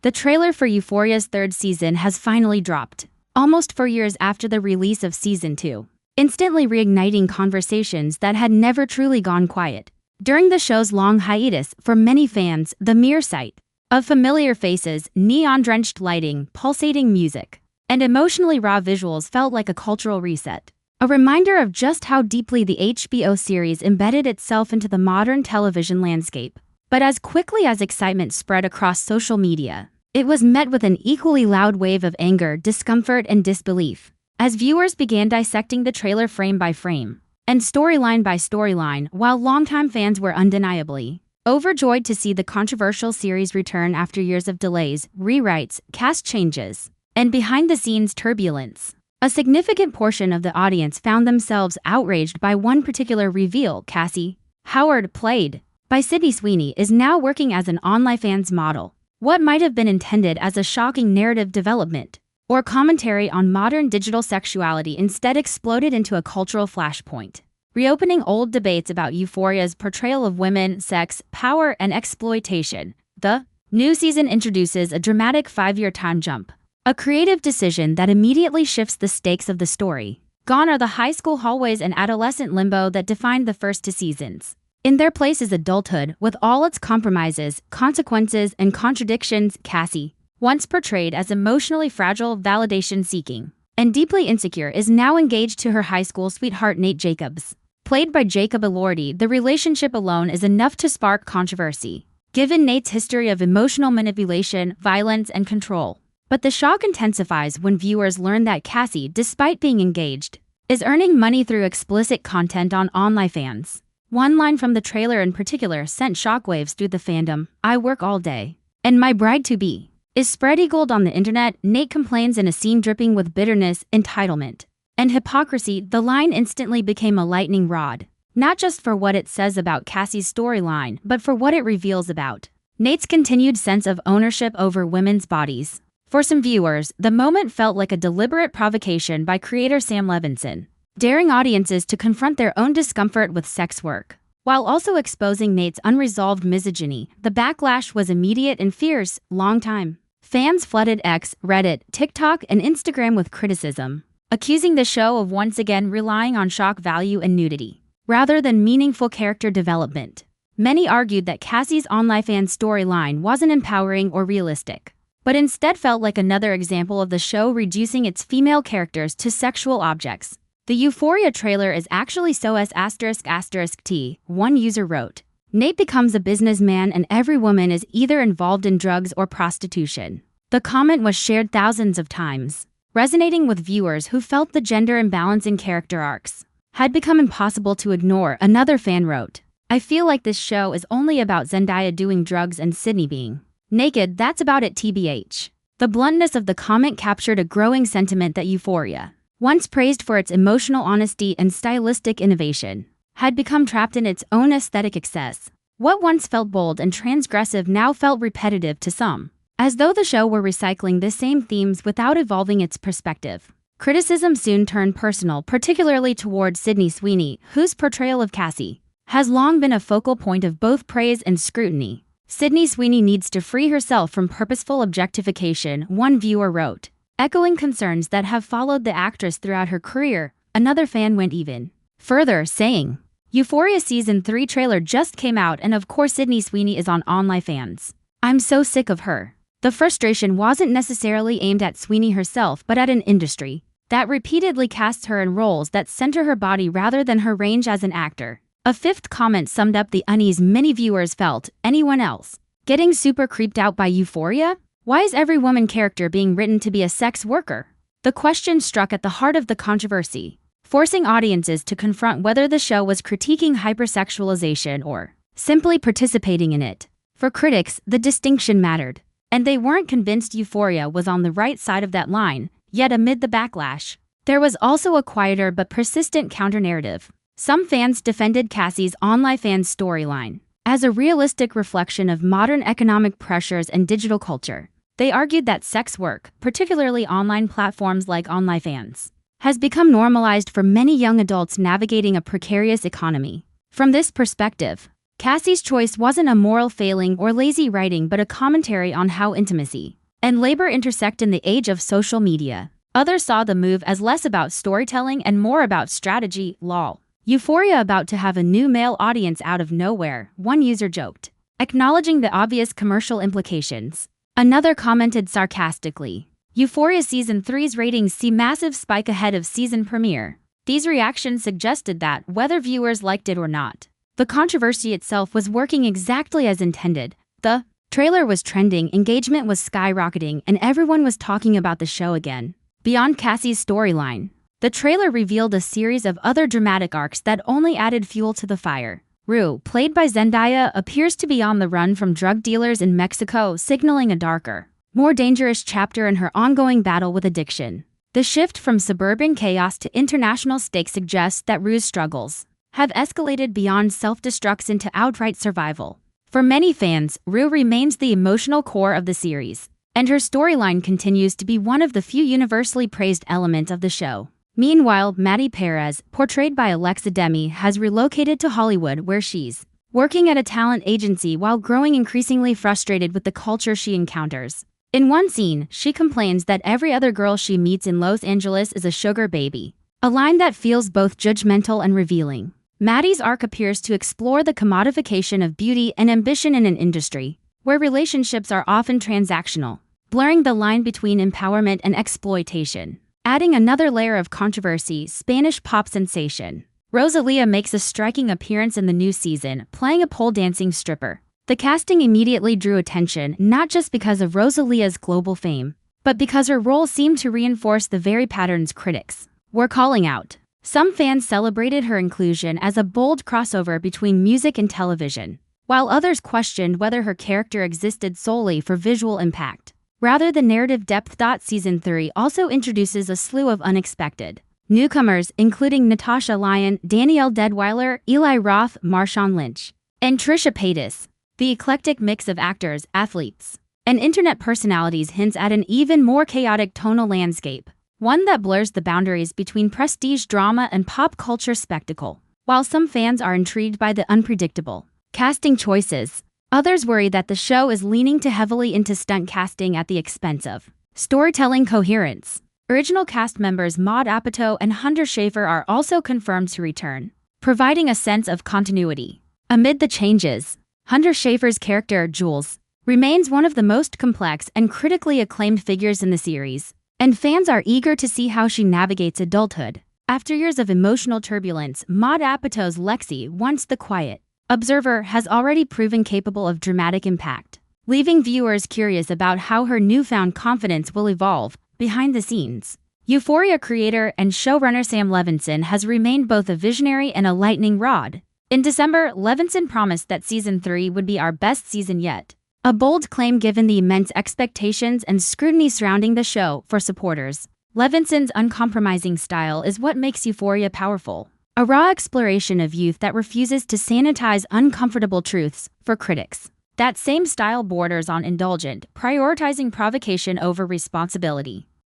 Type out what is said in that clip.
The trailer for Euphoria's third season has finally dropped, almost 4 years after the release of season 2, instantly reigniting conversations that had never truly gone quiet. During the show's long hiatus, for many fans, the mere sight of familiar faces, neon-drenched lighting, pulsating music, and emotionally raw visuals felt like a cultural reset. A reminder of just how deeply the HBO series embedded itself into the modern television landscape. But as quickly as excitement spread across social media, it was met with an equally loud wave of anger, discomfort, and disbelief, as viewers began dissecting the trailer frame by frame and storyline by storyline, while longtime fans were undeniably overjoyed to see the controversial series return after years of delays, rewrites, cast changes, and behind-the-scenes turbulence. A significant portion of the audience found themselves outraged by one particular reveal. Cassie Howard, played by Sydney Sweeney, is now working as an OnlyFans model. What might have been intended as a shocking narrative development or commentary on modern digital sexuality instead exploded into a cultural flashpoint, reopening old debates about Euphoria's portrayal of women, sex, power, and exploitation. The new season introduces a dramatic 5-year time jump, a creative decision that immediately shifts the stakes of the story. Gone are the high school hallways and adolescent limbo that defined the first 2 seasons. In their place is adulthood, with all its compromises, consequences, and contradictions. Cassie, once portrayed as emotionally fragile, validation-seeking, and deeply insecure, is now engaged to her high school sweetheart Nate Jacobs. Played by Jacob Elordi, the relationship alone is enough to spark controversy, given Nate's history of emotional manipulation, violence, and control. But the shock intensifies when viewers learn that Cassie, despite being engaged, is earning money through explicit content on OnlyFans. One line from the trailer in particular sent shockwaves through the fandom. "I work all day, and my bride-to-be is spread-eagled on the internet." Nate complains in a scene dripping with bitterness, entitlement, and hypocrisy. The line instantly became a lightning rod, not just for what it says about Cassie's storyline, but for what it reveals about Nate's continued sense of ownership over women's bodies. For some viewers, the moment felt like a deliberate provocation by creator Sam Levinson, daring audiences to confront their own discomfort with sex work, while also exposing Nate's unresolved misogyny. The backlash was immediate and fierce. Longtime fans flooded X, Reddit, TikTok, and Instagram with criticism, accusing the show of once again relying on shock value and nudity, rather than meaningful character development. Many argued that Cassie's OnlyFans storyline wasn't empowering or realistic, but instead felt like another example of the show reducing its female characters to sexual objects. The Euphoria trailer is actually so ****. One user wrote, "Nate becomes a businessman and every woman is either involved in drugs or prostitution." The comment was shared thousands of times, resonating with viewers who felt the gender imbalance in character arcs had become impossible to ignore. Another fan wrote, "I feel like this show is only about Zendaya doing drugs and Sydney being naked. That's about it, tbh." The bluntness of the comment captured a growing sentiment that Euphoria, once praised for its emotional honesty and stylistic innovation, had become trapped in its own aesthetic excess. What once felt bold and transgressive now felt repetitive to some, as though the show were recycling the same themes without evolving its perspective. Criticism soon turned personal, particularly toward Sydney Sweeney, whose portrayal of Cassie has long been a focal point of both praise and scrutiny. "Sydney Sweeney needs to free herself from purposeful objectification," one viewer wrote, echoing concerns that have followed the actress throughout her career. Another fan went even further, saying, "Euphoria Season 3 trailer just came out and of course Sydney Sweeney is on OnlyFans. I'm so sick of her." The frustration wasn't necessarily aimed at Sweeney herself but at an industry that repeatedly casts her in roles that center her body rather than her range as an actor. A fifth comment summed up the unease many viewers felt. "Anyone else getting super creeped out by Euphoria? Why is every woman character being written to be a sex worker?" The question struck at the heart of the controversy, forcing audiences to confront whether the show was critiquing hypersexualization or simply participating in it. For critics, the distinction mattered, and they weren't convinced Euphoria was on the right side of that line. Yet amid the backlash, there was also a quieter but persistent counter-narrative. Some fans defended Cassie's OnlyFans storyline as a realistic reflection of modern economic pressures and digital culture. They argued that sex work, particularly online platforms like OnlyFans, has become normalized for many young adults navigating a precarious economy. From this perspective, Cassie's choice wasn't a moral failing or lazy writing but a commentary on how intimacy and labor intersect in the age of social media. Others saw the move as less about storytelling and more about strategy, lol. Euphoria about to have a new male audience out of nowhere, one user joked, acknowledging the obvious commercial implications. Another commented sarcastically, Euphoria Season 3's ratings see massive spike ahead of season premiere. These reactions suggested that, whether viewers liked it or not, the controversy itself was working exactly as intended. The trailer was trending, engagement was skyrocketing, and everyone was talking about the show again. Beyond Cassie's storyline, the trailer revealed a series of other dramatic arcs that only added fuel to the fire. Rue, played by Zendaya, appears to be on the run from drug dealers in Mexico, signaling a darker, more dangerous chapter in her ongoing battle with addiction. The shift from suburban chaos to international stakes suggests that Rue's struggles have escalated beyond self-destruct into outright survival. For many fans, Rue remains the emotional core of the series, and her storyline continues to be one of the few universally praised elements of the show. Meanwhile, Maddie Perez, portrayed by Alexa Demi, has relocated to Hollywood where she's working at a talent agency while growing increasingly frustrated with the culture she encounters. In one scene, she complains that every other girl she meets in Los Angeles is a sugar baby, a line that feels both judgmental and revealing. Maddie's arc appears to explore the commodification of beauty and ambition in an industry where relationships are often transactional, blurring the line between empowerment and exploitation. Adding another layer of controversy, Spanish pop sensation Rosalía makes a striking appearance in the new season, playing a pole dancing stripper. The casting immediately drew attention, not just because of Rosalía's global fame, but because her role seemed to reinforce the very patterns critics were calling out. Some fans celebrated her inclusion as a bold crossover between music and television, while others questioned whether her character existed solely for visual impact rather than narrative depth. Season 3 also introduces a slew of unexpected newcomers, including Natasha Lyonne, Danielle Deadwyler, Eli Roth, Marshawn Lynch, and Trisha Paytas. The eclectic mix of actors, athletes, and internet personalities hints at an even more chaotic tonal landscape, one that blurs the boundaries between prestige drama and pop culture spectacle. While some fans are intrigued by the unpredictable casting choices, others worry that the show is leaning too heavily into stunt casting at the expense of storytelling coherence. Original cast members Maud Apatow and Hunter Schafer are also confirmed to return, providing a sense of continuity. Amid the changes, Hunter Schafer's character, Jules, remains one of the most complex and critically acclaimed figures in the series, and fans are eager to see how she navigates adulthood. After years of emotional turbulence, Maud Apatow's Lexi, once the quiet observer, has already proven capable of dramatic impact, leaving viewers curious about how her newfound confidence will evolve behind the scenes. Euphoria creator and showrunner Sam Levinson has remained both a visionary and a lightning rod. In December, Levinson promised that Season 3 would be our best season yet, a bold claim given the immense expectations and scrutiny surrounding the show. For supporters, Levinson's uncompromising style is what makes Euphoria powerful, a raw exploration of youth that refuses to sanitize uncomfortable truths. For critics, that same style borders on indulgent, prioritizing provocation over responsibility.